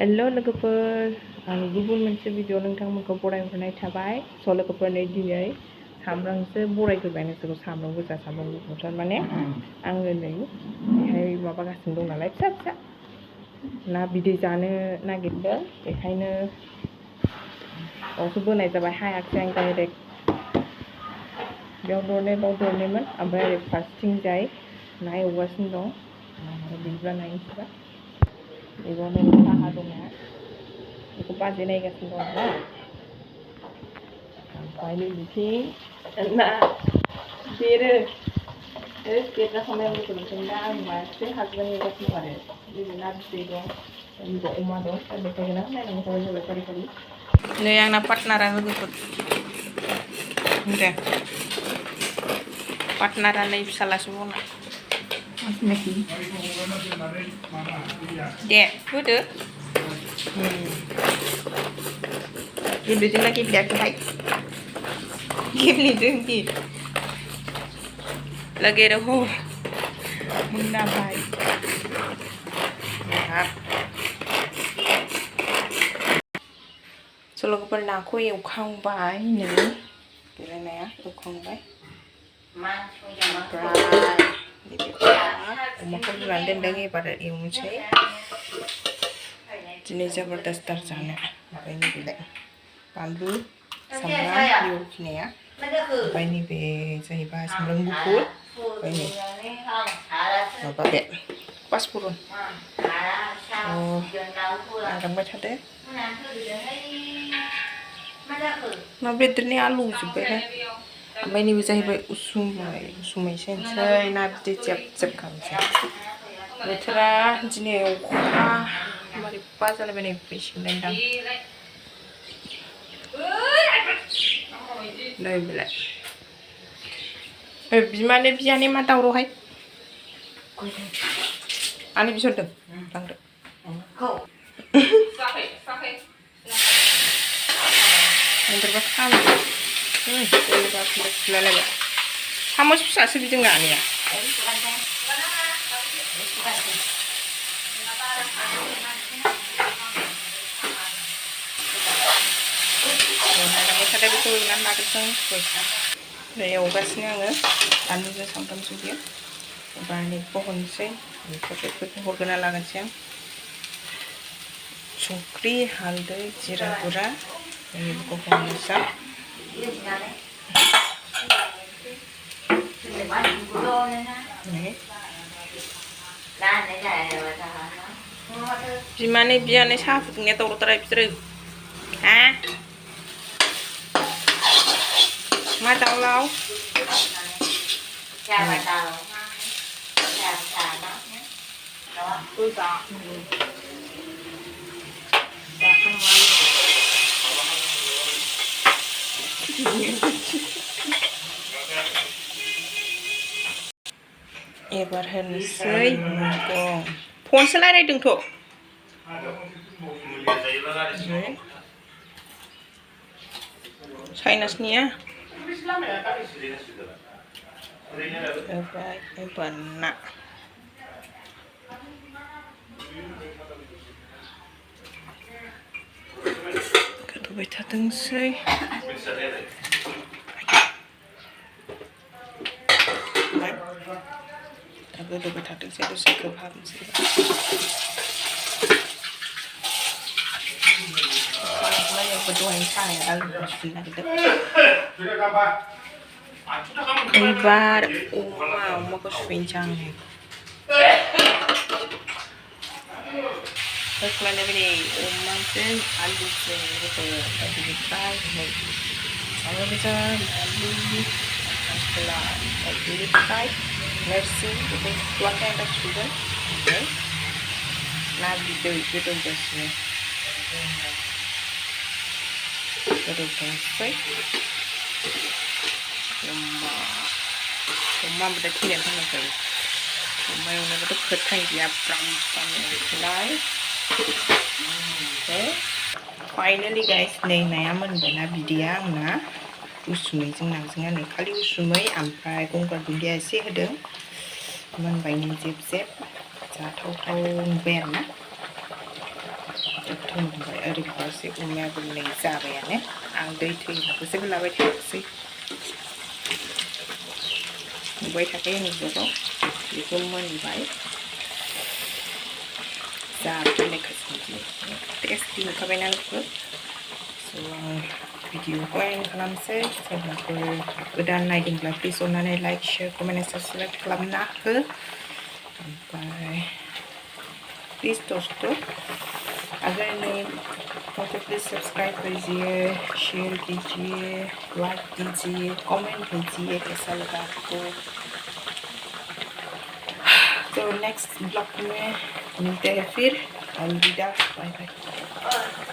hello लोगोफोर आं गुबुन मोनसे भिडिअ नोंथांमोनखौ बरायहरनाय थाबाय स' लोगोफोरनि दिनै सामब्रामसो बरायग्रोबाय नोंसोरखौ सामब्राम गोजा सामब्राम गुफुर थारमाने आङो नै बेहाय माबागासिनो दं नालाय फिसा फिसा ना बिदै जानो नागिरदों बेखायनो अरखौ बोनाय जाबाय हायाखै आं डाइरेक्ट बेयाव दरनैमोन ओमफ्राय ओरै फारसेथिंजाय ना एवगासिनो दं बिदिब्ला नायनोसैबा बेयावनो साहा दङ बेखौ बाजै नायगासिनो दं आरो ओमफ्राय नैबिथिं ना देरो देरजाखांबाय आं लोगोफोर दा आं मासे हागोन एवगासिनो दं आरो नैबे ना बिदै दं नैबे अमा दं दा बेखायनो नायनांगौ जाबाय जाबाय फारि फारि नै आंना पार्टनारा लोगोफोर दे पार्टनारा नै फिसालासो बना दे होदो गेब्लेदोंना गेब्लेयाखैहाय गेब्लेदों दे लगे रहो मुन्ना भाई लोगोफोर नाखौ एवखांबाय नै बेरायनाया एवखांबाय अमाखौ रुनानै दोनदों एबार एवनोसै दिनै जबरदस्तार जानो ओमफ्राय नैबेलाय बानलु सामब्राम एवफिनाया ओमफ्राय नैबे जाहैबाय सामब्राम गुफुर ओमफ्राय नै माबा बे पासफुरन नांलांबाय थादो ना बेदरनि आलु जोब्बायहाय ओमफ्राय नैबे जाहैबाय उसुमै सेनसै ना बिदै जेब जेब खालामसै बोथोरा दिनै अखा मारैबा जालायबाय नै फैसिगोनदां नै बेलाय बिमानै बियानै मा दावरावहाय आनै बिहरदों लांदो मोनदेरबा खालामो खुलायलायबाय सामस फिसासो बिदों आनैया थादो बेखौ एवनानै लाग्रोथों ओमफ्राय एवगासिनो आङो बानलुजों सामब्रामजों बियो एबार नैखौ हरनोसै बेफोरखौ हरग्रोना लागोनसै आं संख्रि हालदै जिरा गुरा बेखौ हरनोसै बिमानै बियानै साहा फुदुंनाया दावरावथारा बिसोरो हा मा दावराव एबार होनोसै मैगं फनसो रायलायदोंथ' साइनासनिया एबार ना गोदौबाय थाथोंसै गोदौबाय थाथोंसै दसे खोबहाबनोसै दहायनो साहाया आलुखौ सुनो नागिरदों एबार अमाखौ सुफैनोसै आङो होख्लायलायबाय नै अमाजों आलुजों ओमफ्राय बिनिफ्राय सामब्राम गोजा बानलु मस्ला ओमफ्राय बिनिफ्राय नोरसिं बेखौ सुवाखै आं दा सुगोन ओमफ्राय ना बिदै गोदौगासिनो गोदौथोंसै अमा बेदर थैनानै थांनांगौ अमा एवनायबाथ' खोथा गैया ब्राम ब्राम एवसैलाय फाइनालि गाइस नै नाया मोनबायना बिदैया आंना उसुमैजों नाजों नै खालि उसुमै ओमफ्राय गंगार दुन्दिया एसे होदों मोनबाय नै जेब जेब जाथावथाव नुबाय आरोना थोंबाय ओरैबासो अमायाबो नै जाबायानो आं दै थैनायखौसो लाबाय थायाखिसै नुबाय थाखायो नुबाय बेखौ मोनबाय जाफैनायखासो टेस्टि नुखाबायना लोगो स' आं भिडिअखौ एन्ड खालामसै सोरबाफोर गोदान नायदोंब्ला प्लिज अननानै लाइक शेयार कमेन्ट साबस्क्राइब खालामना हो ओमफ्राय प्लीज़ दोस्तों अगर नहीं हो तो प्लीज़ सब्सक्राइब कीजिए शेयर कीजिए लाइक कीजिए कमेंट कीजिए कैसा लगा आपको तो नेक्स्ट ब्लॉग में मिलते हैं फिर अलविदा बाय बाय